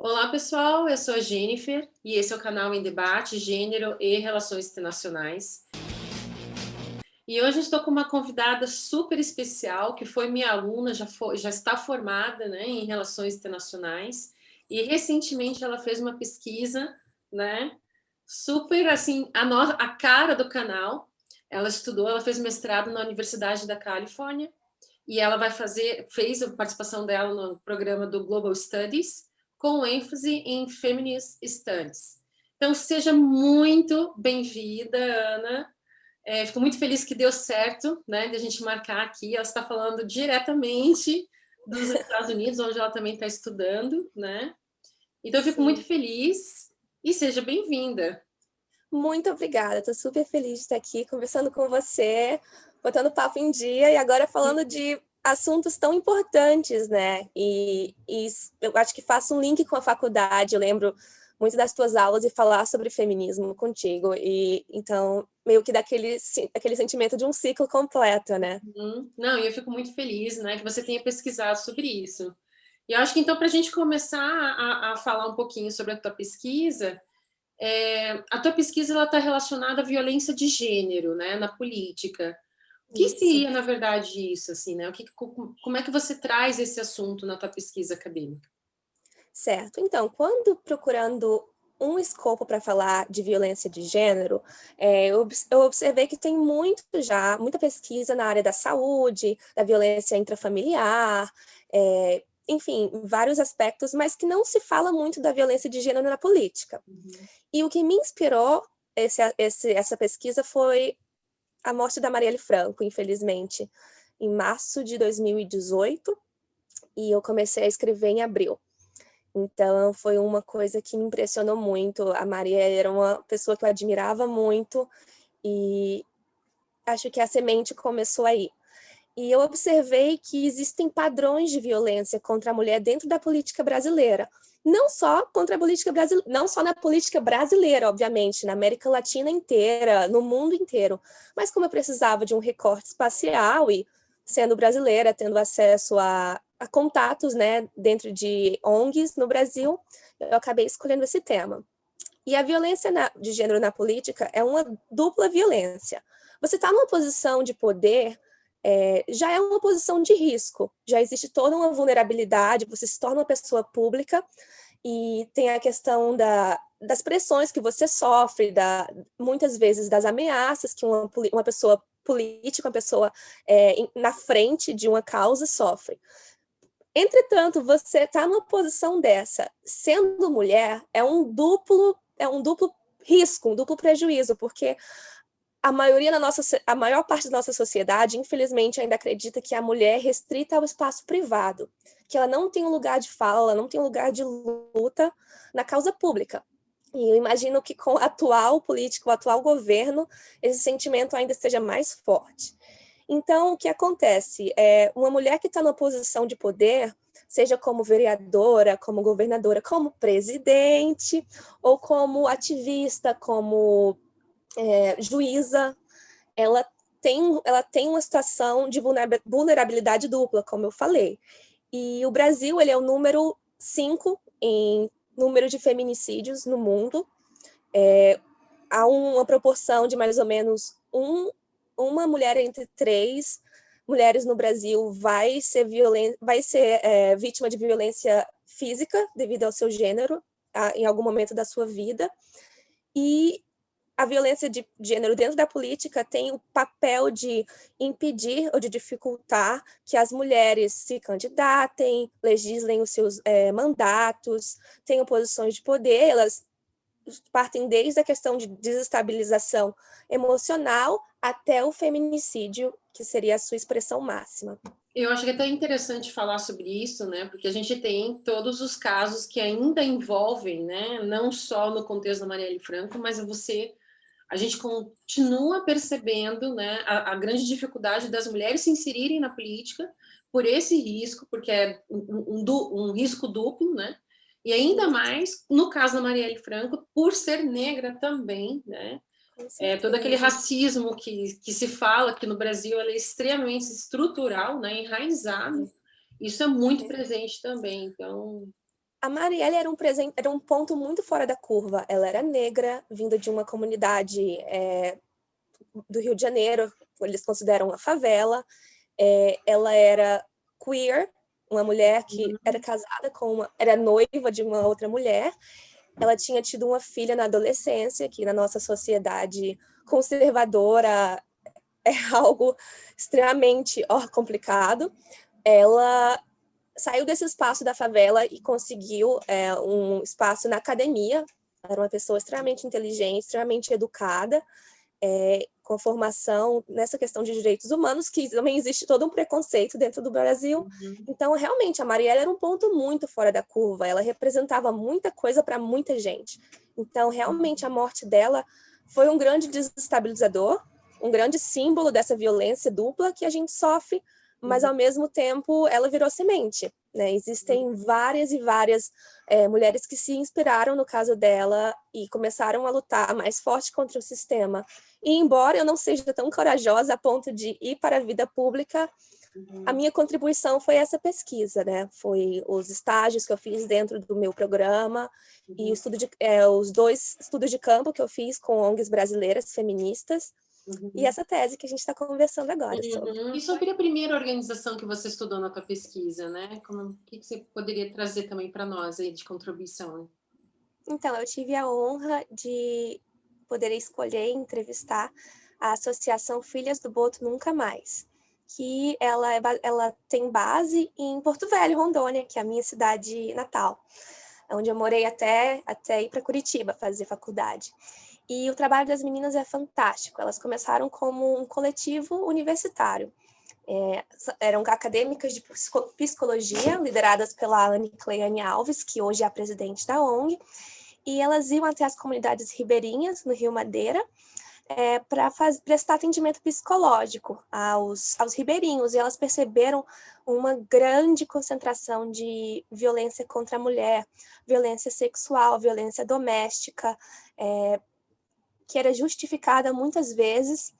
Olá, pessoal. Eu sou a Jennifer e esse é o canal Em Debate, Gênero e Relações Internacionais. E hoje estou com uma convidada super especial, que foi minha aluna, já está formada, né, em Relações Internacionais, e recentemente ela fez uma pesquisa, né, super assim, a cara do canal. Ela fez mestrado na Universidade da Califórnia, e ela fez a participação dela no programa do Global Studies, com ênfase em Feminist Studies. Então, seja muito bem-vinda, Ana. Fico muito feliz que deu certo, né, de a gente marcar aqui. Ela está falando diretamente dos Estados Unidos, onde ela também está estudando, né? Então, eu fico muito Sim. feliz e seja bem-vinda. Muito obrigada, estou super feliz de estar aqui conversando com você, botando papo em dia e agora falando de assuntos tão importantes, né? E eu acho que faço um link com a faculdade, eu lembro muito das tuas aulas e falar sobre feminismo contigo, e então meio que daquele sentimento de um ciclo completo, né? Não, e eu fico muito feliz, né, que você tenha pesquisado sobre isso. E eu acho que, então, para a gente começar a falar um pouquinho sobre a tua pesquisa, a tua pesquisa está relacionada à violência de gênero, né, na política. O que Isso. seria, na verdade, isso, assim, né? Como é que você traz esse assunto na tua pesquisa acadêmica? Certo. Então, quando procurando um escopo para falar de violência de gênero, eu observei que tem muita pesquisa na área da saúde, da violência intrafamiliar, enfim, vários aspectos, mas que não se fala muito da violência de gênero na política. Uhum. E o que me inspirou essa pesquisa foi a morte da Marielle Franco, infelizmente, em março de 2018, e eu comecei a escrever em abril. Então, foi uma coisa que me impressionou muito. A Maria era uma pessoa que eu admirava muito e acho que a semente começou aí. E eu observei que existem padrões de violência contra a mulher dentro da política brasileira. Não só contra a política brasileira, não só na política brasileira, obviamente, na América Latina inteira, no mundo inteiro. Mas como eu precisava de um recorte espacial e sendo brasileira, tendo acesso a contatos, né, dentro de ONGs no Brasil, eu acabei escolhendo esse tema. E a violência de gênero na política é uma dupla violência. Você está numa posição de poder, já é uma posição de risco, já existe toda uma vulnerabilidade, você se torna uma pessoa pública e tem a questão das pressões que você sofre, muitas vezes das ameaças que uma pessoa política, uma pessoa na frente de uma causa sofre. Entretanto, você está numa posição dessa, sendo mulher, é um duplo risco, um duplo prejuízo, porque a maior parte da nossa sociedade, infelizmente, ainda acredita que a mulher é restrita ao espaço privado, que ela não tem um lugar de fala, ela não tem um lugar de luta na causa pública. E eu imagino que com o atual político, o atual governo, esse sentimento ainda esteja mais forte. Então, o que acontece? Uma mulher que está numa posição de poder, seja como vereadora, como governadora, como presidente, ou como ativista, como juíza, ela tem uma situação de vulnerabilidade dupla, como eu falei. E o Brasil, ele é o número 5 em número de feminicídios no mundo. Há uma proporção de mais ou menos uma mulher entre 3 mulheres no Brasil vai ser vítima de violência física devido ao seu gênero, em algum momento da sua vida. E a violência de gênero dentro da política tem o papel de impedir ou de dificultar que as mulheres se candidatem, legislem os seus mandatos, tenham posições de poder. Elas partem desde a questão de desestabilização emocional até o feminicídio, que seria a sua expressão máxima. Eu acho que é até interessante falar sobre isso, né? Porque a gente tem todos os casos que ainda envolvem, né? Não só no contexto da Marielle Franco, mas a gente continua percebendo, né, a grande dificuldade das mulheres se inserirem na política por esse risco, porque é um risco duplo, né? E ainda mais no caso da Marielle Franco, por ser negra também, né? Com Todo aquele certeza. racismo que se fala que no Brasil ele é extremamente estrutural, né, enraizado. Isso é muito presente também. Então, A Marielle era um ponto muito fora da curva. Ela era negra, vinda de uma comunidade do Rio de Janeiro, eles consideram uma favela. Ela era queer, uma mulher que era casada era noiva de uma outra mulher. Ela tinha tido uma filha na adolescência, que na nossa sociedade conservadora é algo extremamente complicado. Ela saiu desse espaço da favela e conseguiu um espaço na academia. Era uma pessoa extremamente inteligente, extremamente educada, com formação nessa questão de direitos humanos, que também existe todo um preconceito dentro do Brasil. Então, realmente, a Marielle era um ponto muito fora da curva. Ela representava muita coisa para muita gente. Então, realmente, a morte dela foi um grande desestabilizador, um grande símbolo dessa violência dupla que a gente sofre, mas, ao mesmo tempo, ela virou semente, né? Existem várias e várias mulheres que se inspiraram no caso dela e começaram a lutar mais forte contra o sistema. E, embora eu não seja tão corajosa a ponto de ir para a vida pública, a minha contribuição foi essa pesquisa, né? Foi os estágios que eu fiz dentro do meu programa e os 2 estudos de campo que eu fiz com ONGs brasileiras feministas. E essa tese que a gente está conversando agora sobre. E sobre a primeira organização que você estudou na tua pesquisa, né? O que você poderia trazer também para nós aí de contribuição? Então, eu tive a honra de poder escolher e entrevistar a Associação Filhas do Boto Nunca Mais, que ela tem base em Porto Velho, Rondônia, que é a minha cidade natal, onde eu morei até ir para Curitiba fazer faculdade. E o trabalho das meninas é fantástico. Elas começaram como um coletivo universitário. Eram acadêmicas de psicologia, lideradas pela Anne Cleane Alves, que hoje é a presidente da ONG, e elas iam até as comunidades ribeirinhas, no Rio Madeira, para prestar atendimento psicológico aos ribeirinhos, e elas perceberam uma grande concentração de violência contra a mulher, violência sexual, violência doméstica, que era justificada muitas vezes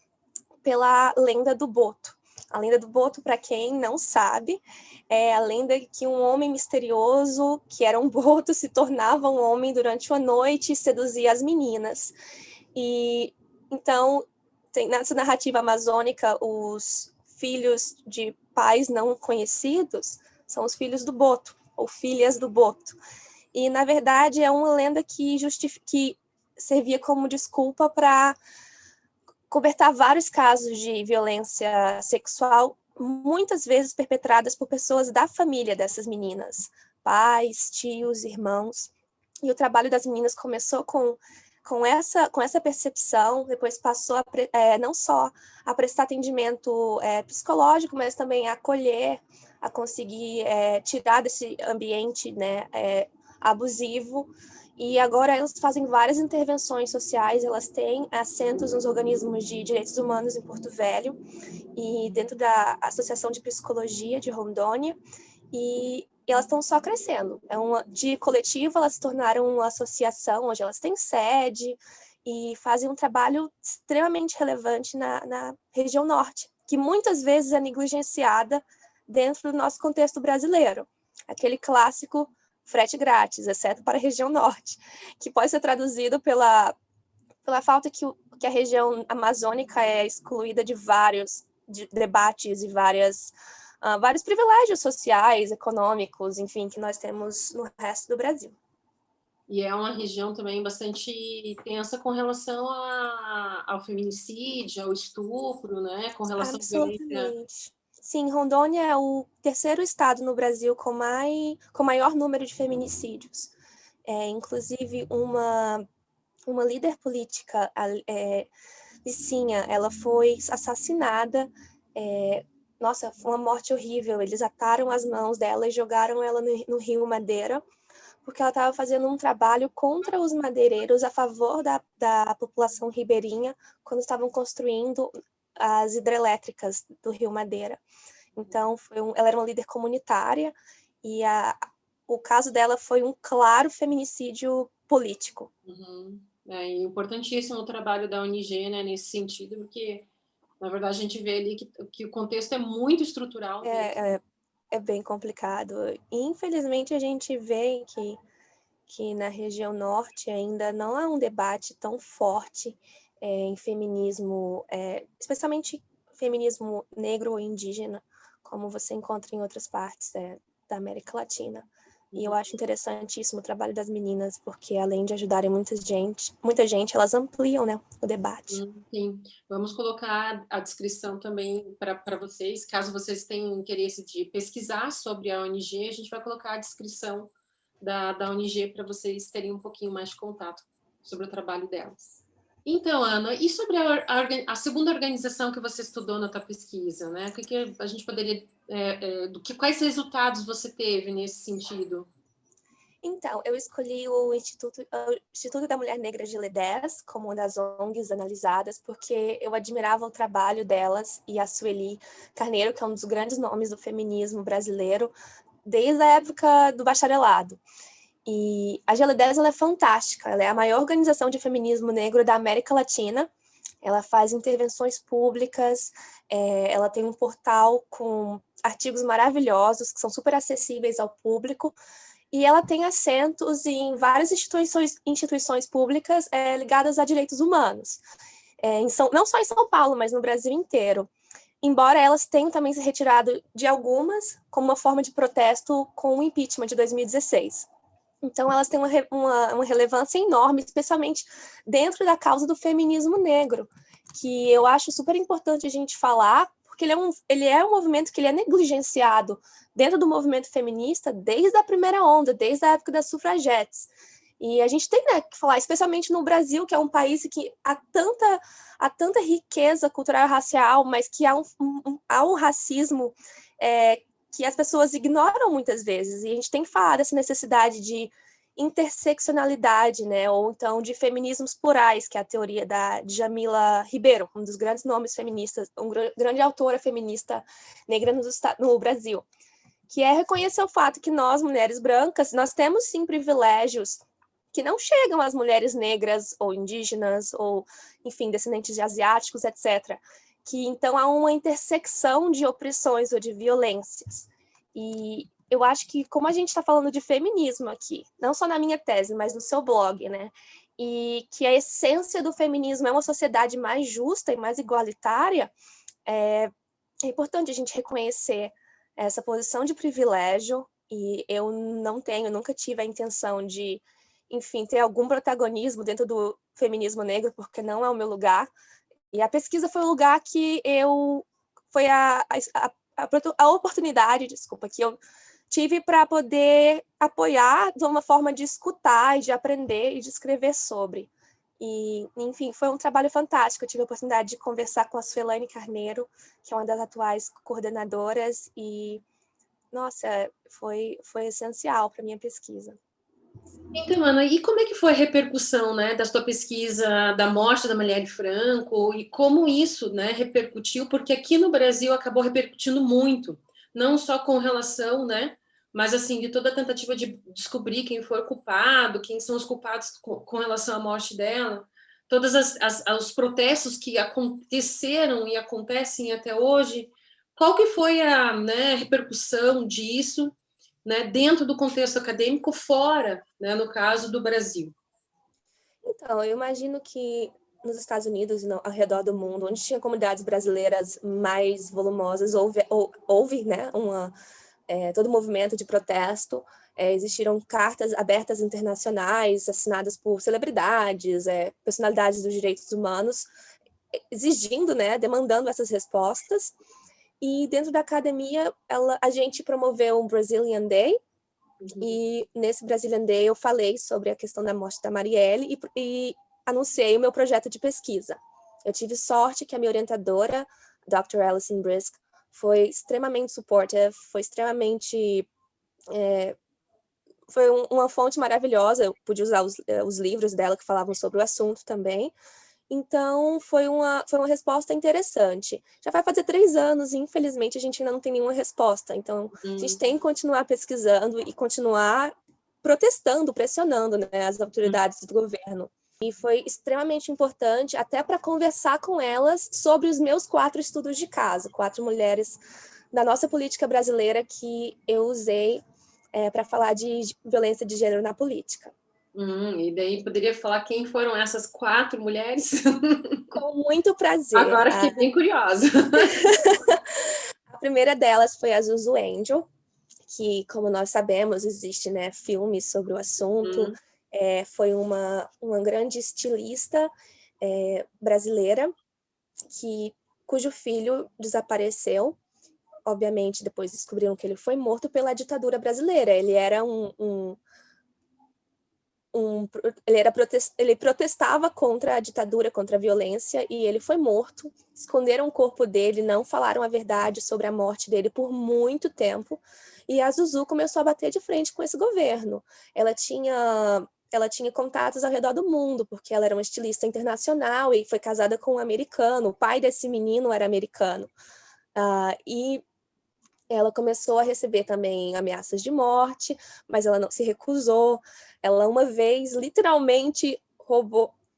pela lenda do boto. A lenda do boto, para quem não sabe, é a lenda que um homem misterioso, que era um boto, se tornava um homem durante uma noite e seduzia as meninas. E então, nessa narrativa amazônica, os filhos de pais não conhecidos são os filhos do boto, ou filhas do boto. E, na verdade, é uma lenda que servia como desculpa para cobertar vários casos de violência sexual, muitas vezes perpetradas por pessoas da família dessas meninas, pais, tios, irmãos. E o trabalho das meninas começou com essa percepção, depois passou não só a prestar atendimento psicológico, mas também a acolher, a conseguir tirar desse ambiente, né, abusivo. E agora elas fazem várias intervenções sociais, elas têm assentos nos organismos de direitos humanos em Porto Velho e dentro da Associação de Psicologia de Rondônia, e elas estão só crescendo. De coletivo, elas se tornaram uma associação, onde elas têm sede e fazem um trabalho extremamente relevante na região norte, que muitas vezes é negligenciada dentro do nosso contexto brasileiro. Aquele clássico frete grátis, exceto para a região norte, que pode ser traduzido pela falta que a região amazônica é excluída de vários debates e vários privilégios sociais, econômicos, enfim, que nós temos no resto do Brasil. E é uma região também bastante tensa com relação ao feminicídio, ao estupro, né? Com relação à violência. Sim, Rondônia é o terceiro estado no Brasil com maior número de feminicídios. Inclusive, uma líder política, Licinha, ela foi assassinada. Nossa, foi uma morte horrível. Eles ataram as mãos dela e jogaram ela no Rio Madeira, porque ela estava fazendo um trabalho contra os madeireiros, a favor da população ribeirinha, quando estavam construindo as hidrelétricas do Rio Madeira. Então, ela era uma líder comunitária e o caso dela foi um claro feminicídio político. É importantíssimo o trabalho da ONG, né, nesse sentido, porque, na verdade, a gente vê ali que o contexto é muito estrutural. é bem complicado. Infelizmente, a gente vê que na região norte ainda não há um debate tão forte em feminismo, especialmente feminismo negro ou indígena, como você encontra em outras partes da América Latina. E eu acho interessantíssimo o trabalho das meninas, porque além de ajudarem muita gente, elas ampliam, né, o debate. Sim, vamos colocar a descrição também para vocês, caso vocês tenham interesse de pesquisar sobre a ONG, a gente vai colocar a descrição da ONG para vocês terem um pouquinho mais de contato sobre o trabalho delas. Então, Ana, e sobre a segunda organização que você estudou na tua pesquisa, né? O que a gente poderia, quais resultados você teve nesse sentido? Então, eu escolhi o Instituto da Mulher Negra de Ledés como uma das ONGs analisadas, porque eu admirava o trabalho delas e a Sueli Carneiro, que é um dos grandes nomes do feminismo brasileiro, desde a época do bacharelado. E a G10 ela é fantástica, ela é a maior organização de feminismo negro da América Latina. Ela faz intervenções públicas, ela tem um portal com artigos maravilhosos que são super acessíveis ao público, e ela tem assentos em várias instituições públicas ligadas a direitos humanos, não só em São Paulo, mas no Brasil inteiro. Embora elas tenham também se retirado de algumas, como uma forma de protesto com o impeachment de 2016. Então, elas têm uma relevância enorme, especialmente dentro da causa do feminismo negro, que eu acho super importante a gente falar, porque ele é um movimento que ele é negligenciado dentro do movimento feminista desde a primeira onda, desde a época das sufragetes. E a gente tem, né, que falar, especialmente no Brasil, que é um país que há tanta riqueza cultural e racial, mas que há um racismo que as pessoas ignoram muitas vezes. E a gente tem que falar dessa necessidade de interseccionalidade, né, ou então de feminismos plurais, que é a teoria da Djamila Ribeiro, um dos grandes nomes feministas, uma grande autora feminista negra no Brasil, que é reconhecer o fato que nós, mulheres brancas, nós temos sim privilégios que não chegam às mulheres negras ou indígenas, ou, enfim, descendentes de asiáticos, etc., que então há uma intersecção de opressões ou de violências. E eu acho que, como a gente está falando de feminismo aqui, não só na minha tese, mas no seu blog, né? E que a essência do feminismo é uma sociedade mais justa e mais igualitária, é importante a gente reconhecer essa posição de privilégio, e eu nunca tive a intenção de, enfim, ter algum protagonismo dentro do feminismo negro, porque não é o meu lugar. E a pesquisa foi o lugar que foi a oportunidade, que eu tive para poder apoiar de uma forma de escutar, de aprender e de escrever sobre. E, enfim, foi um trabalho fantástico. Eu tive a oportunidade de conversar com a Suelane Carneiro, que é uma das atuais coordenadoras, e, nossa, foi essencial para a minha pesquisa. Então, Ana, e como é que foi a repercussão, né, da sua pesquisa da morte da Marielle Franco e como isso, né, repercutiu? Porque aqui no Brasil acabou repercutindo muito, não só com relação, né, mas assim de toda a tentativa de descobrir quem foi o culpado, quem são os culpados com relação à morte dela, todos os protestos que aconteceram e acontecem até hoje. Qual que foi a, né, repercussão disso, né, dentro do contexto acadêmico, fora, né, no caso do Brasil? Então, eu imagino que nos Estados Unidos e ao redor do mundo, onde tinha comunidades brasileiras mais volumosas, houve né, todo um movimento de protesto, existiram cartas abertas internacionais assinadas por celebridades, personalidades dos direitos humanos, exigindo, né, demandando essas respostas. E dentro da academia, a gente promoveu um Brazilian Day, e nesse Brazilian Day eu falei sobre a questão da morte da Marielle e anunciei o meu projeto de pesquisa. Eu tive sorte que a minha orientadora, Dr. Alison Brisk, foi extremamente supportive, foi extremamente... foi uma fonte maravilhosa, eu pude usar os livros dela que falavam sobre o assunto também. Então, foi uma resposta interessante. Já vai fazer 3 anos e, infelizmente, a gente ainda não tem nenhuma resposta. Então, a gente tem que continuar pesquisando e continuar protestando, pressionando, né, as autoridades do governo. E foi extremamente importante até para conversar com elas sobre os meus 4 estudos de caso. 4 mulheres da nossa política brasileira que eu usei para falar de violência de gênero na política. E daí poderia falar quem foram essas 4 mulheres? Com muito prazer. Agora fiquei bem curiosa. A primeira delas foi a Zuzu Angel, que, como nós sabemos, existe, né, filmes sobre o assunto. Foi uma grande estilista brasileira cujo filho desapareceu. Obviamente, depois descobriram que ele foi morto pela ditadura brasileira. Ele era ele protestava contra a ditadura, contra a violência, e ele foi morto. Esconderam o corpo dele, não falaram a verdade sobre a morte dele por muito tempo. E a Zuzu começou a bater de frente com esse governo. Ela tinha contatos ao redor do mundo, porque ela era uma estilista internacional e foi casada com um americano. O pai desse menino era americano. E ela começou a receber também ameaças de morte, mas ela não se recusou. Ela, uma vez, literalmente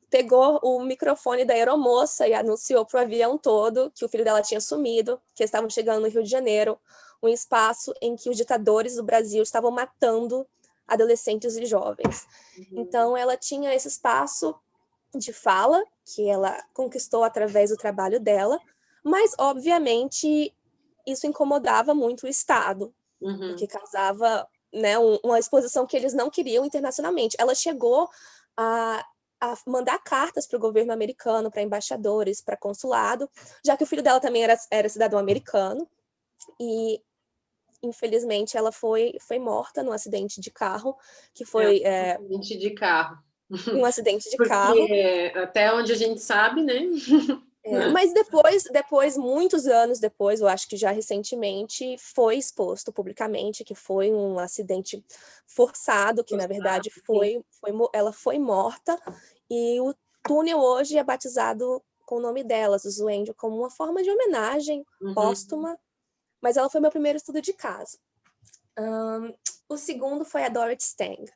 pegou o microfone da aeromoça e anunciou para o avião todo que o filho dela tinha sumido, que estavam chegando no Rio de Janeiro, um espaço em que os ditadores do Brasil estavam matando adolescentes e jovens. Então, ela tinha esse espaço de fala, que ela conquistou através do trabalho dela, mas, obviamente, isso incomodava muito o Estado, porque causava, né, uma exposição que eles não queriam internacionalmente. Ela chegou a mandar cartas para o governo americano, para embaixadores, para consulado, já que o filho dela também era cidadão americano, e infelizmente ela foi morta num acidente de carro, que foi... acidente de carro. Um acidente de porque, carro. Até onde a gente sabe, né? Mas depois, muitos anos depois, eu acho que já recentemente, foi exposto publicamente que foi um acidente forçado, que na verdade ela foi morta, e o túnel hoje é batizado com o nome dela, Zuzu Angel, como uma forma de homenagem póstuma, mas ela foi meu primeiro estudo de caso. O segundo foi a Dorothy Stang.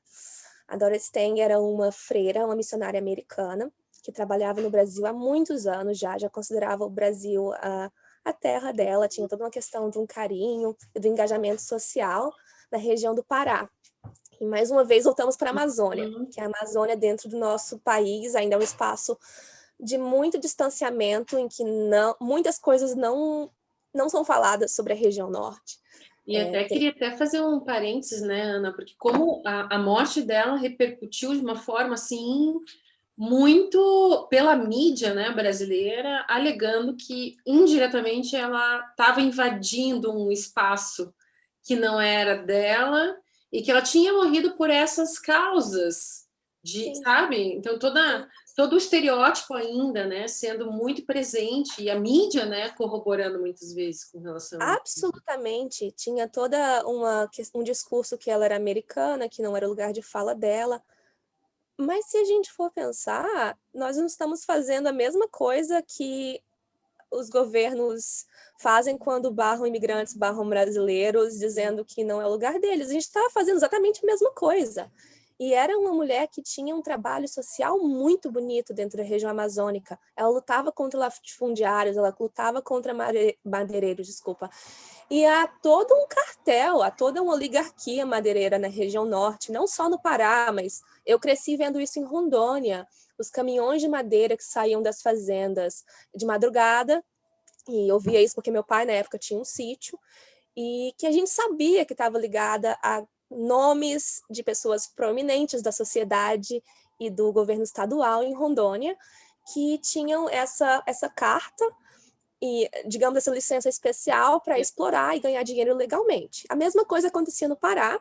A Dorothy Stang era uma freira, uma missionária americana, que trabalhava no Brasil há muitos anos já considerava o Brasil a terra dela, tinha toda uma questão de um carinho e do engajamento social na região do Pará. E mais uma vez voltamos para a Amazônia, que a Amazônia dentro do nosso país ainda é um espaço de muito distanciamento, em que muitas coisas não são faladas sobre a região norte. E queria fazer um parênteses, né, Ana, porque como a morte dela repercutiu de uma forma assim muito pela mídia, né, brasileira, alegando que indiretamente ela estava invadindo um espaço que não era dela e que ela tinha morrido por essas causas, sabe? Então todo o estereótipo ainda, né, sendo muito presente e a mídia, né, corroborando muitas vezes com relação a isso. Absolutamente, tinha toda um discurso que ela era americana, que não era o lugar de fala dela. Mas se a gente for pensar, nós não estamos fazendo a mesma coisa que os governos fazem quando barram imigrantes, barram brasileiros, dizendo que não é o lugar deles. A gente está fazendo exatamente a mesma coisa. E era uma mulher que tinha um trabalho social muito bonito dentro da região amazônica. Ela lutava contra latifundiários, ela lutava contra madeireiros, desculpa. E há todo um cartel, há toda uma oligarquia madeireira na região norte, não só no Pará, mas eu cresci vendo isso em Rondônia, os caminhões de madeira que saíam das fazendas de madrugada, e eu via isso porque meu pai, na época, tinha um sítio, e que a gente sabia que estava ligada a nomes de pessoas prominentes da sociedade e do governo estadual em Rondônia, que tinham essa carta e, digamos, essa licença especial para explorar e ganhar dinheiro legalmente. A mesma coisa acontecia no Pará,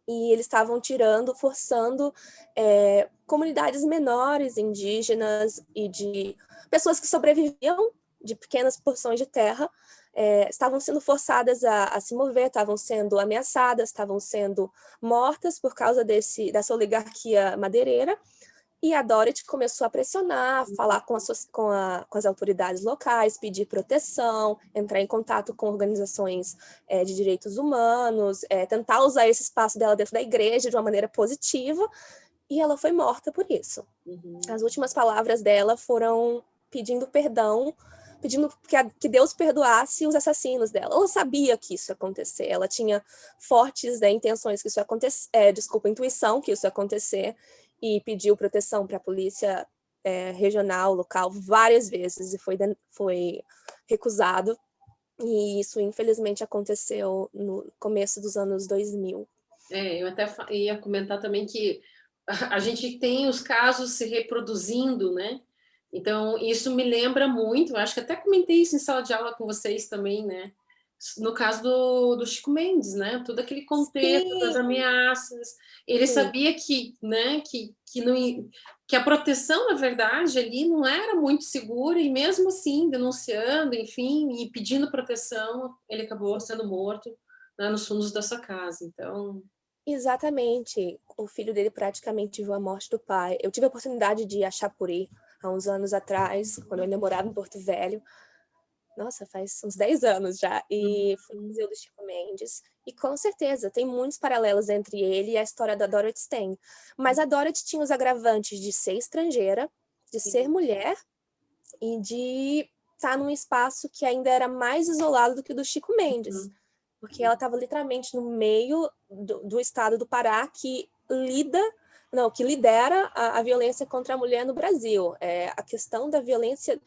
e eles estavam forçando comunidades menores, indígenas e de pessoas que sobreviviam de pequenas porções de terra, estavam sendo forçadas a se mover, estavam sendo ameaçadas, estavam sendo mortas por causa dessa oligarquia madeireira. E a Dorothy começou a pressionar, falar com as autoridades locais, pedir proteção, entrar em contato com organizações de direitos humanos, tentar usar esse espaço dela dentro da igreja de uma maneira positiva, e ela foi morta por isso. As últimas palavras dela foram pedindo perdão pedindo que Deus perdoasse os assassinos dela. Ela sabia que isso ia acontecer, ela tinha fortes, né, intenções que isso ia acontecer, intuição que isso ia acontecer, e pediu proteção para a polícia regional, local, várias vezes, e foi recusado. E isso, infelizmente, aconteceu no começo dos anos 2000. Eu até ia comentar também que a gente tem os casos se reproduzindo, né? Então, isso me lembra muito, acho que até comentei isso em sala de aula com vocês também, né? No caso do Chico Mendes, né? Todo aquele contexto das ameaças. Ele sabia que, né, que a proteção, na verdade, ali não era muito segura, e mesmo assim, denunciando, enfim, e pedindo proteção, ele acabou sendo morto, né, nos fundos da sua casa. Então... Exatamente. O filho dele praticamente viu a morte do pai. Eu tive a oportunidade de ir a Chapuri há uns anos atrás, quando eu ainda morava em Porto Velho. Nossa, faz uns 10 anos já. E fui no Museu do Chico Mendes. E com certeza, tem muitos paralelos entre ele e a história da Dorothy Stein. Mas a Dorothy tinha os agravantes de ser estrangeira, de ser mulher e de estar num espaço que ainda era mais isolado do que o do Chico Mendes. Porque ela estava literalmente no meio do estado do Pará que lidera a violência contra a mulher no Brasil. A questão da violência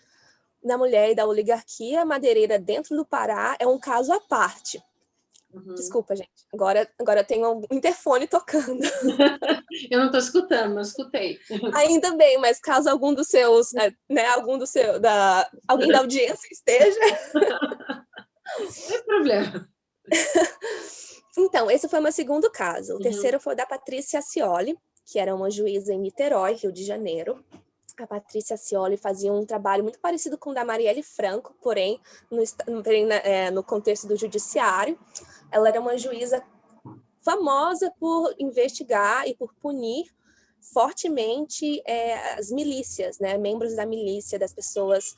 da mulher e da oligarquia madeireira dentro do Pará é um caso à parte. Desculpa, gente. Agora tem um interfone tocando. Eu não estou escutando, mas escutei. Ainda bem, mas caso algum dos seus, alguém da audiência esteja... Não tem problema. Então, esse foi o meu segundo caso. O terceiro foi da Patrícia Acioli, que era uma juíza em Niterói, Rio de Janeiro. A Patrícia Acioli fazia um trabalho muito parecido com o da Marielle Franco, porém no contexto do judiciário. Ela era uma juíza famosa por investigar e por punir fortemente as milícias, né? Membros da milícia, das pessoas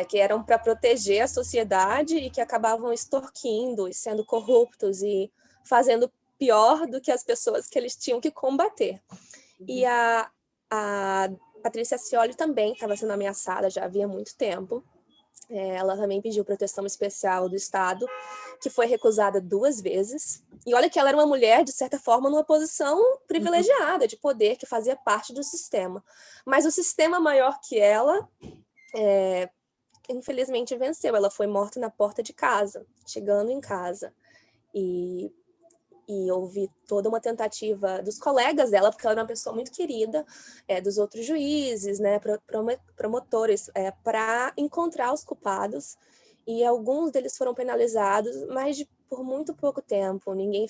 que eram para proteger a sociedade e que acabavam extorquindo e sendo corruptos e fazendo pior do que as pessoas que eles tinham que combater. E a Patrícia Acioli também estava sendo ameaçada já havia muito tempo. Ela também pediu proteção especial do Estado, que foi recusada 2 vezes. E olha que ela era uma mulher, de certa forma, numa posição privilegiada de poder, que fazia parte do sistema. Mas o sistema maior que ela, infelizmente, venceu. Ela foi morta na porta de casa, chegando em casa. E houve toda uma tentativa dos colegas dela, porque ela era uma pessoa muito querida, dos outros juízes, né, promotores, para encontrar os culpados, e alguns deles foram penalizados, mas por muito pouco tempo. Ninguém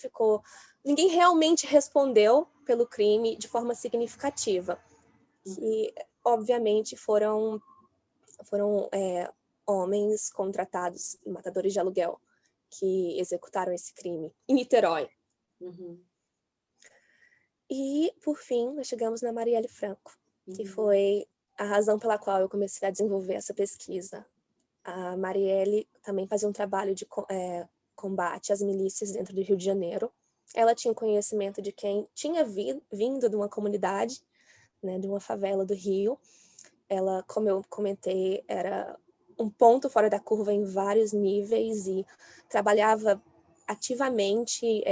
realmente respondeu pelo crime de forma significativa. E, obviamente, foram homens contratados, matadores de aluguel, que executaram esse crime em Niterói. E, por fim, nós chegamos na Marielle Franco, que foi a razão pela qual eu comecei a desenvolver essa pesquisa. A Marielle também fazia um trabalho de combate às milícias dentro do Rio de Janeiro. Ela tinha conhecimento de quem tinha vindo de uma comunidade, né, de uma favela do Rio. Ela, como eu comentei, era um ponto fora da curva em vários níveis e trabalhava ativamente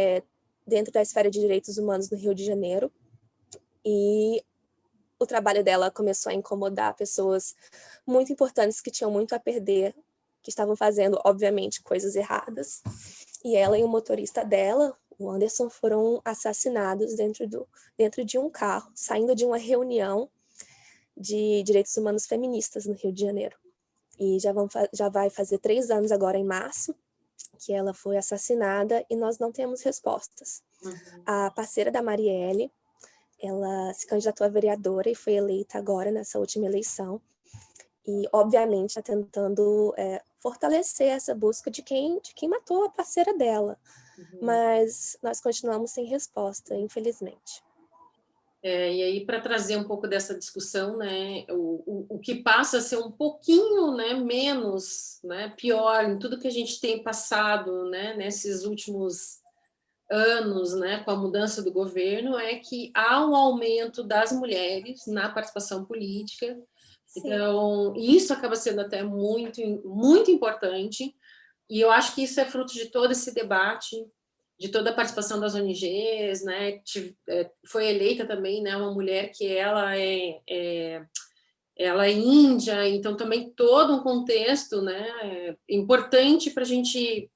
dentro da esfera de direitos humanos no Rio de Janeiro. E o trabalho dela começou a incomodar pessoas muito importantes que tinham muito a perder, que estavam fazendo, obviamente, coisas erradas. E ela e o motorista dela, o Anderson, foram assassinados dentro de um carro, saindo de uma reunião de direitos humanos feministas no Rio de Janeiro. E já vai fazer 3 anos agora, em março, que ela foi assassinada, e nós não temos respostas. A parceira da Marielle, ela se candidatou a vereadora e foi eleita agora nessa última eleição. E, obviamente, está tentando fortalecer essa busca de quem matou a parceira dela. Mas nós continuamos sem resposta, infelizmente. E aí, para trazer um pouco dessa discussão, né, o que passa a ser um pouquinho, né, menos, né, pior em tudo que a gente tem passado, né, nesses últimos anos, né, com a mudança do governo, é que há um aumento das mulheres na participação política, Então, isso acaba sendo até muito, muito importante, e eu acho que isso é fruto de todo esse debate, de toda a participação das ONGs, né? Foi eleita também, né, uma mulher que ela é índia, então também todo um contexto, né, importante para a gente.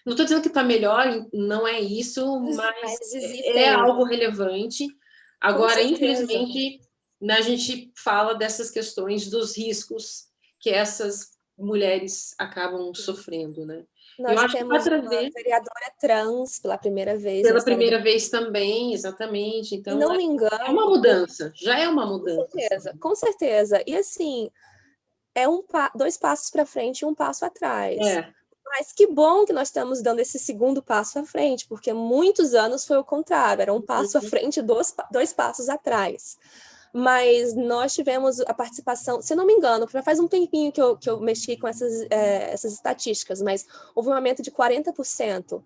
Não estou dizendo que está melhor, não é isso, mas é existem, algo relevante. com Agora, certeza. infelizmente, né, a gente fala dessas questões dos riscos que essas mulheres acabam sofrendo, né? Eu Nós acho que para temos uma trazer vereadora trans pela primeira vez na pela história do... primeira vez também, exatamente. E Então, não me é engano, uma mudança, já é uma mudança. certeza, com certeza. E assim, é dois passos para frente e um passo atrás. É. Mas que bom que nós estamos dando esse segundo passo à frente, porque muitos anos foi o contrário, era um passo à frente e dois passos atrás. Mas nós tivemos a participação, se não me engano, já faz um tempinho que eu mexi com essas estatísticas, mas houve um aumento de 40%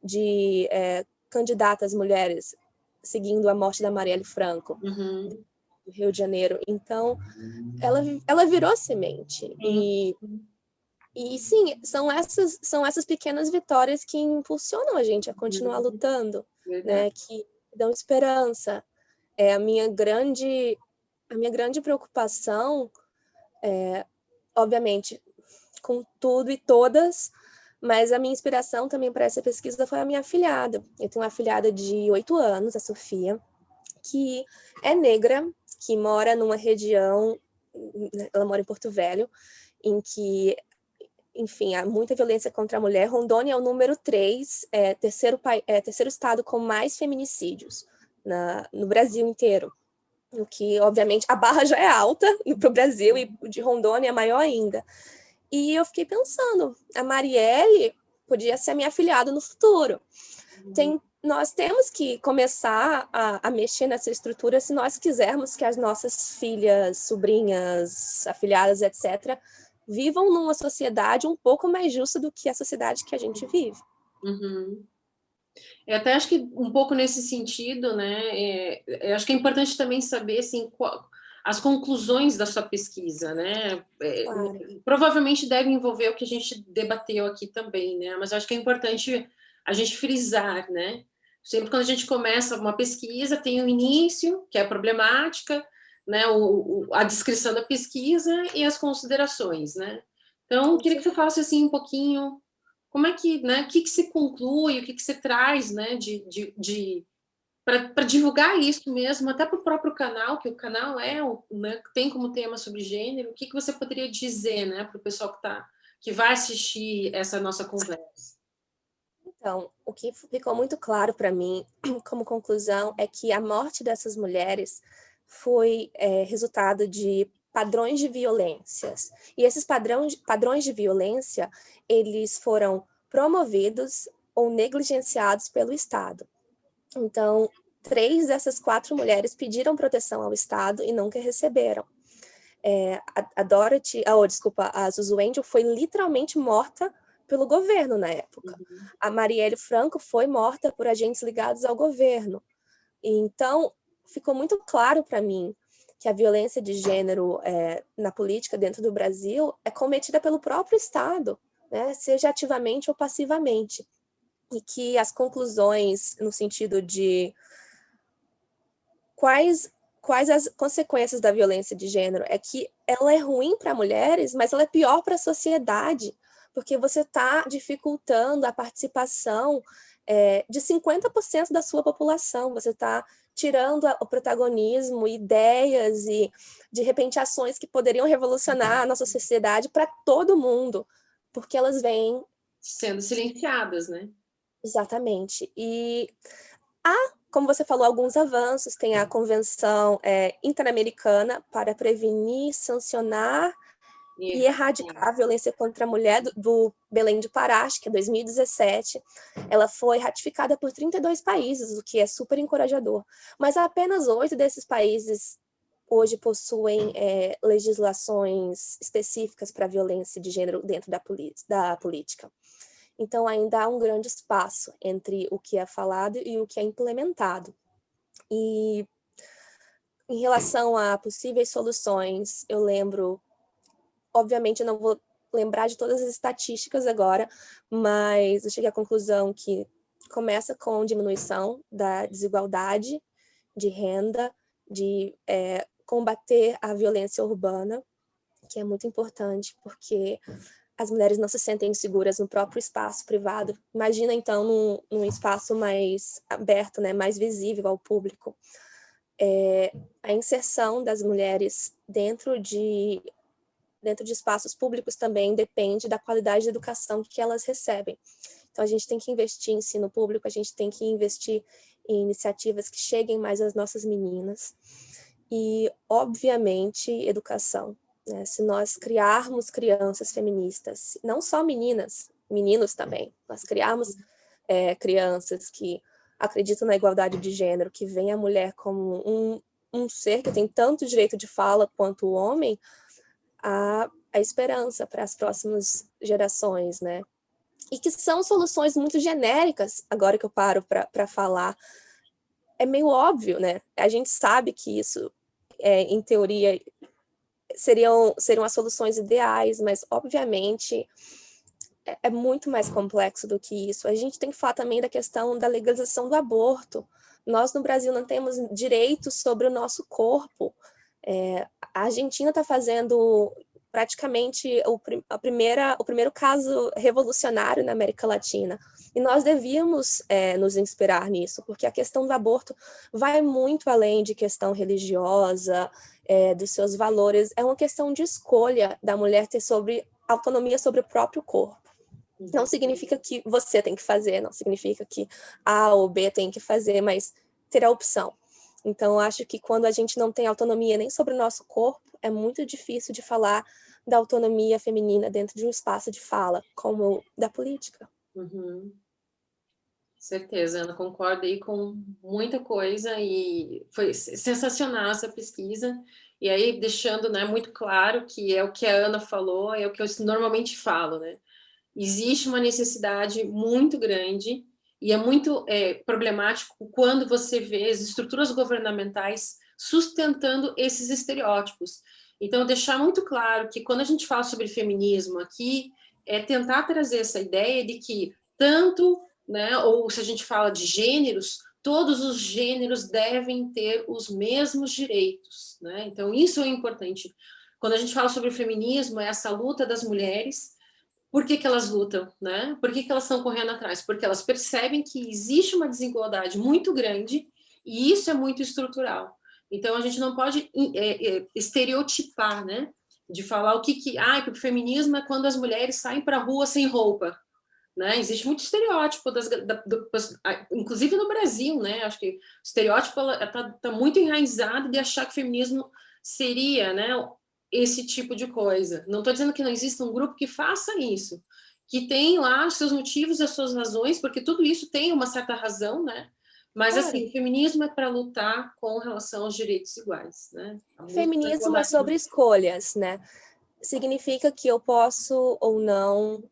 de candidatas mulheres seguindo a morte da Marielle Franco, Uhum. do Rio de Janeiro. Então, ela virou semente. E sim, são essas pequenas vitórias que impulsionam a gente a continuar lutando, né? Que dão esperança. A minha grande preocupação, obviamente, com tudo e todas, mas a minha inspiração também para essa pesquisa foi a minha afilhada. Eu tenho uma afilhada de 8 anos, a Sofia, que é negra, que mora numa região, ela mora em Porto Velho, em que, enfim, há muita violência contra a mulher. Rondônia é o número 3, terceiro estado com mais feminicídios no Brasil inteiro. O que, obviamente, a barra já é alta para o Brasil e de Rondônia é maior ainda. E eu fiquei pensando, a Marielle podia ser a minha afilhada no futuro. Nós temos que começar a mexer nessa estrutura se nós quisermos que as nossas filhas, sobrinhas, afilhadas, etc., vivam numa sociedade um pouco mais justa do que a sociedade que a gente vive. Uhum. Eu até acho que um pouco nesse sentido, né? Eu acho que é importante também saber assim, as conclusões da sua pesquisa, né? Claro. Provavelmente deve envolver o que a gente debateu aqui também, né? Mas eu acho que é importante a gente frisar, né? Sempre quando a gente começa uma pesquisa, tem o início, que é a problemática, né? A descrição da pesquisa e as considerações, né? Então, queria que você falasse assim um pouquinho como é que, né, o que se conclui, o que se traz, né, para divulgar isso mesmo, até para o próprio canal, que o canal né, tem como tema sobre gênero, o que você poderia dizer, né, para o pessoal que vai assistir essa nossa conversa? Então, o que ficou muito claro para mim, como conclusão, é que a morte dessas mulheres foi resultado de padrões de violências. E esses padrões de violência, eles foram promovidos ou negligenciados pelo Estado. Então, 3 dessas 4 mulheres pediram proteção ao Estado e nunca receberam. A Dorothy, desculpa, a Zuzu Angel foi literalmente morta pelo governo na época. A Marielle Franco foi morta por agentes ligados ao governo. Então, ficou muito claro para mim que a violência de gênero na política dentro do Brasil é cometida pelo próprio Estado, né, seja ativamente ou passivamente. E que as conclusões, no sentido de quais as consequências da violência de gênero, é que ela é ruim para mulheres, mas ela é pior para a sociedade, porque você está dificultando a participação de 50% da sua população, você está tirando o protagonismo, ideias e, de repente, ações que poderiam revolucionar a nossa sociedade para todo mundo, porque elas vêm... Sendo silenciadas, né? Exatamente. E há, como você falou, alguns avanços. Tem a Convenção Interamericana para Prevenir, Sancionar e Erradicar a Violência contra a Mulher, do Belém do Pará, acho que é 2017. Ela foi ratificada por 32 países, o que é super encorajador. Mas apenas 8 desses países hoje possuem legislações específicas para a violência de gênero dentro da política. Então, ainda há um grande espaço entre o que é falado e o que é implementado. E Em relação a possíveis soluções, eu lembro, obviamente eu não vou lembrar de todas as estatísticas agora, mas eu cheguei à conclusão que começa com diminuição da desigualdade de renda, de combater a violência urbana, que é muito importante, porque as mulheres não se sentem seguras no próprio espaço privado. Imagina, então, num espaço mais aberto, né, mais visível ao público. A inserção das mulheres dentro de espaços públicos também depende da qualidade da educação que elas recebem. Então, a gente tem que investir em ensino público, a gente tem que investir em iniciativas que cheguem mais às nossas meninas. E, obviamente, educação. Né? Se nós criarmos crianças feministas, não só meninas, meninos também, nós criarmos crianças que acreditam na igualdade de gênero, que veem a mulher como um ser que tem tanto direito de fala quanto o homem, a esperança para as próximas gerações, né? E que são soluções muito genéricas, agora que eu paro para falar. É meio óbvio, né? A gente sabe que isso, em teoria, seriam as soluções ideais, mas, obviamente, é muito mais complexo do que isso. A gente tem que falar também da questão da legalização do aborto. Nós, no Brasil, não temos direitos sobre o nosso corpo. A Argentina está fazendo praticamente o primeiro caso revolucionário na América Latina. E nós devíamos nos inspirar nisso, porque a questão do aborto vai muito além de questão religiosa, dos seus valores. É uma questão de escolha da mulher ter autonomia sobre o próprio corpo. Não significa que você tem que fazer, não significa que A ou B tem que fazer, mas ter a opção. Então, eu acho que quando a gente não tem autonomia nem sobre o nosso corpo, é muito difícil de falar da autonomia feminina dentro de um espaço de fala, como da política. Uhum. Certeza, Ana, concordo aí com muita coisa e foi sensacional essa pesquisa. E aí, deixando, né, muito claro que é o que a Ana falou, é o que eu normalmente falo, né? Existe uma necessidade muito grande e é muito problemático quando você vê as estruturas governamentais sustentando esses estereótipos. Então, deixar muito claro que quando a gente fala sobre feminismo aqui, é tentar trazer essa ideia de que tanto, né, ou se a gente fala de gêneros, todos os gêneros devem ter os mesmos direitos, né? Então, isso é importante. Quando a gente fala sobre o feminismo, é essa luta das mulheres. Por que elas lutam, né? Por que elas estão correndo atrás? Porque elas percebem que existe uma desigualdade muito grande e isso é muito estrutural. Então, a gente não pode estereotipar, né? De falar que o feminismo é quando as mulheres saem para a rua sem roupa, né? Existe muito estereótipo, inclusive no Brasil, né? Acho que o estereótipo está muito enraizado de achar que o feminismo seria, né, esse tipo de coisa. Não estou dizendo que não exista um grupo que faça isso, que tem lá os seus motivos e as suas razões, porque tudo isso tem uma certa razão, né? Mas, Claro. assim, o feminismo é para lutar com relação aos direitos iguais, né? Feminismo é sobre escolhas, né? Significa que eu posso ou não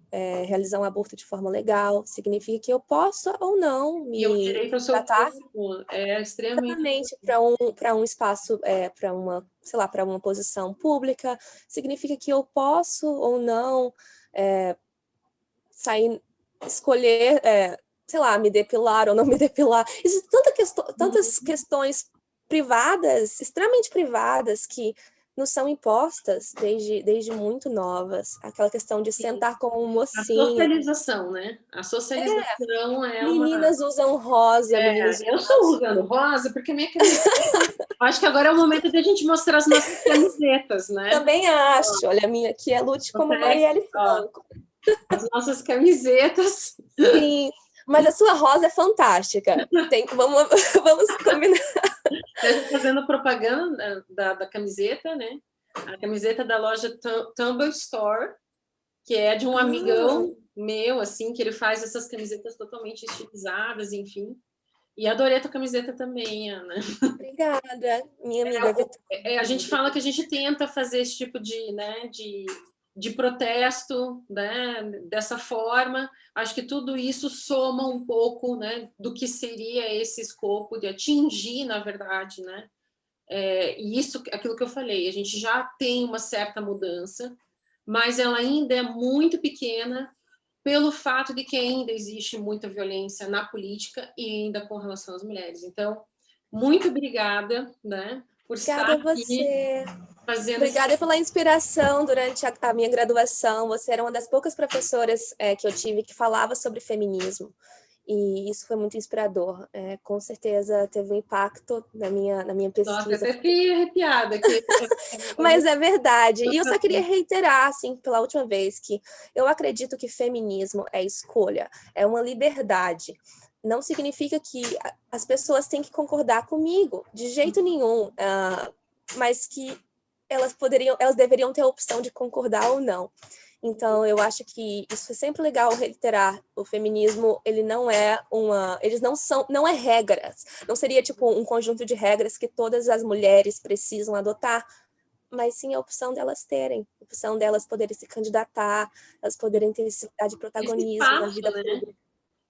realizar um aborto de forma legal, significa que eu posso ou não me tratar extremamente para um espaço, para uma posição pública, significa que eu posso ou não escolher, me depilar ou não me depilar. Existem tantas questões privadas, extremamente privadas, que nos são impostas desde muito novas. Aquela questão de sentar como um mocinho. A socialização, né? A socialização meninas usam rosa, meninos eu estou usando rosa porque minha camiseta... Acho que agora é o momento de a gente mostrar as nossas camisetas, né? Também acho. Olha, a minha aqui é Lute como a Marielle Franco. As nossas camisetas. Sim, mas a sua rosa é fantástica. Vamos combinar. Estou fazendo propaganda da camiseta, né? A camiseta da loja Tumble Store, que é de um amigão meu, assim, que ele faz essas camisetas totalmente estilizadas, enfim. E adorei a tua camiseta também, Ana. Obrigada, minha amiga. A gente fala que a gente tenta fazer esse tipo de protesto, né, dessa forma. Acho que tudo isso soma um pouco, né, do que seria esse escopo de atingir, na verdade, né, E isso, aquilo que eu falei, a gente já tem uma certa mudança, mas ela ainda é muito pequena pelo fato de que ainda existe muita violência na política e ainda com relação às mulheres. Então, muito obrigada, né, por Obrigada estar a aqui você. fazendo Obrigada pela inspiração durante a minha graduação. Você era uma das poucas professoras que eu tive que falava sobre feminismo. E isso foi muito inspirador. Com certeza teve um impacto na minha Nossa, pesquisa. até fiquei arrepiada. Mas é verdade. E eu só queria reiterar, assim, pela última vez, que eu acredito que feminismo é escolha, é uma liberdade. Não significa que as pessoas têm que concordar comigo, de jeito nenhum, mas que elas deveriam ter a opção de concordar ou não. Então, eu acho que isso é sempre legal reiterar. O feminismo, ele não é não é regras. Não seria tipo um conjunto de regras que todas as mulheres precisam adotar, mas sim a opção delas terem, a opção delas poderem se candidatar, elas poderem ter esse lugar de protagonismo na vida pública.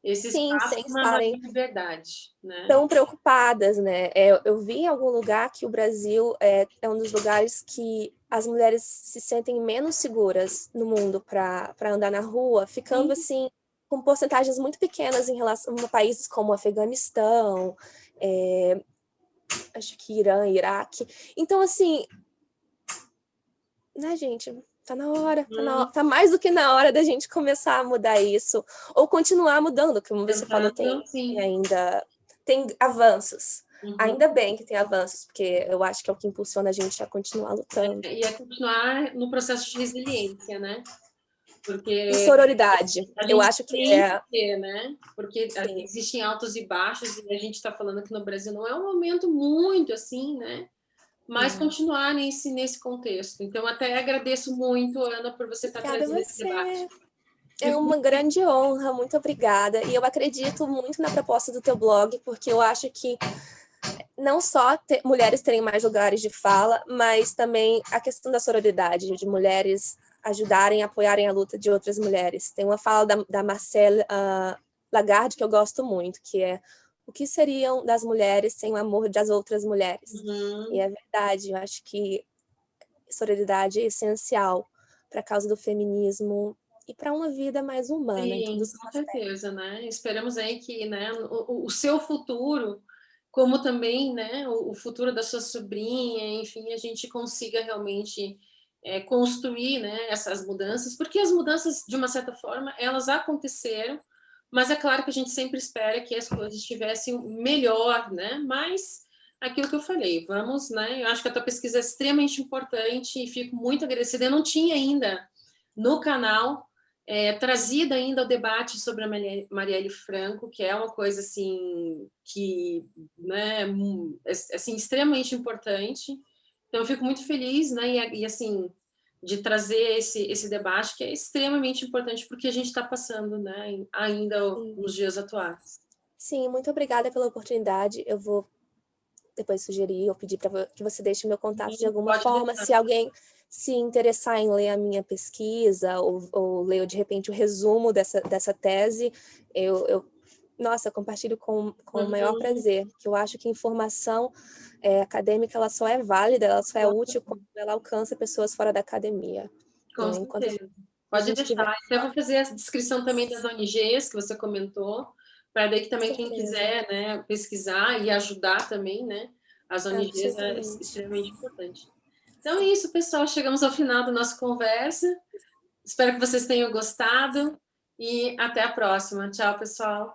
Esse Sim, espaço sem com uma maior estarem liberdade, né? tão preocupadas, né? Eu vi em algum lugar que o Brasil é um dos lugares que as mulheres se sentem menos seguras no mundo para andar na rua, ficando assim com porcentagens muito pequenas em relação a países como o Afeganistão, acho que Irã, Iraque. Então, assim, né, gente? Tá na hora, tá mais do que na hora da gente começar a mudar isso, ou continuar mudando, como você falou, tem avanços. Ainda bem que tem avanços, porque eu acho que é o que impulsiona a gente a continuar lutando. E a continuar no processo de resiliência, né? Porque E sororidade, eu acho que né? Porque existem altos e baixos, e a gente está falando que no Brasil não é um momento muito assim, né? Mas continuar nesse contexto. Então, até agradeço muito, Ana, por você estar trazendo esse debate. É uma grande honra, muito obrigada. E eu acredito muito na proposta do teu blog, porque eu acho que não só mulheres terem mais lugares de fala, mas também a questão da sororidade, de mulheres ajudarem, apoiarem a luta de outras mulheres. Tem uma fala da Marcelle Lagarde que eu gosto muito, que é: o que seriam das mulheres sem o amor das outras mulheres? E é verdade, eu acho que sororidade é essencial para a causa do feminismo e para uma vida mais humana. Sim, com certeza, né? Esperamos aí que, né, o seu futuro, como também, né, o futuro da sua sobrinha, enfim, a gente consiga realmente construir, né, essas mudanças, porque as mudanças, de uma certa forma, elas aconteceram, mas é claro que a gente sempre espera que as coisas estivessem melhor, né? Mas aquilo que eu falei, vamos, né? Eu acho que a tua pesquisa é extremamente importante e fico muito agradecida. Eu não tinha ainda no canal trazida ainda o debate sobre a Marielle Franco, que é uma coisa assim que, né, assim, extremamente importante. Então eu fico muito feliz, né, e assim de trazer esse debate que é extremamente importante porque a gente está passando, né, ainda nos dias atuais. Sim, muito obrigada pela oportunidade. Eu vou depois sugerir ou pedir para que você deixe o meu contato de alguma forma. Se alguém se interessar em ler a minha pesquisa ou ler, de repente, o resumo dessa tese, eu compartilho com o maior prazer, que eu acho que informação acadêmica ela só é válida, ela só é útil quando ela alcança pessoas fora da academia. Com certeza. Pode deixar. Eu vou fazer a descrição também das ONGs que você comentou, para daí que também quem quiser, né, pesquisar e ajudar também, né, as ONGs é extremamente importante. Então é isso, pessoal. Chegamos ao final da nossa conversa. Espero que vocês tenham gostado e até a próxima. Tchau, pessoal.